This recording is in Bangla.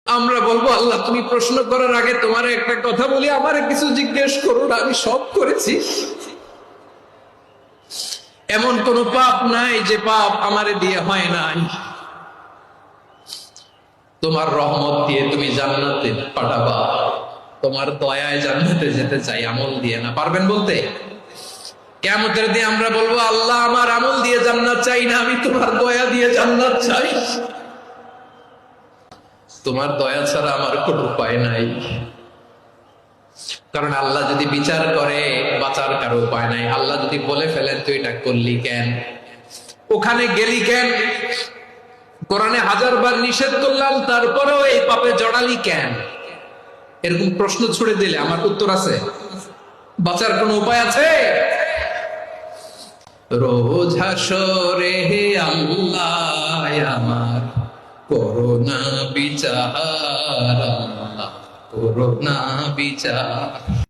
আমরা বলবো আল্লাহ তুমি প্রশ্ন করার আগে তোমার একটা কথা বলি, আমারে কিছু জিজ্ঞেস করো না, আমি সব করেছি। এমন কোন পাপ নাই যে পাপ আমারে দিয়ে হয় নাই। তোমার রহমত দিয়ে তুমি জান্নাতে পাঠাবা, তোমার দয়ায় জান্নাতে যেতে চাই, আমল দিয়ে না। পারবেন বলতে? কিয়ামতের দিন আমরা বলবো আল্লাহ আমার আমল দিয়ে জান্নাত চাই না, আমি তোমার দয়া দিয়ে জান্নাত চাই। তোমার দয়া ছাড়া আমার কোনো উপায় নাই। কারণ আল্লাহ যদি বিচার করে বাঁচার কারো উপায় নাই। আল্লাহ যদি বলে ফেলেন তুই এটা করলি কেন, ওখানে গেলি কেন, কোরআনে 1000 বার নিষেধ করলাম তারপরেও এই পাপে জড়ালি কেন, এরকম প্রশ্ন ছুড়ে দিলে আমার উত্তর আছে? বাঁচার কোনো উপায় আছে? রোজ হাসরে হে আল্লাহ আমার করোনা বিচার, আল্লাহ করোনা বিচার।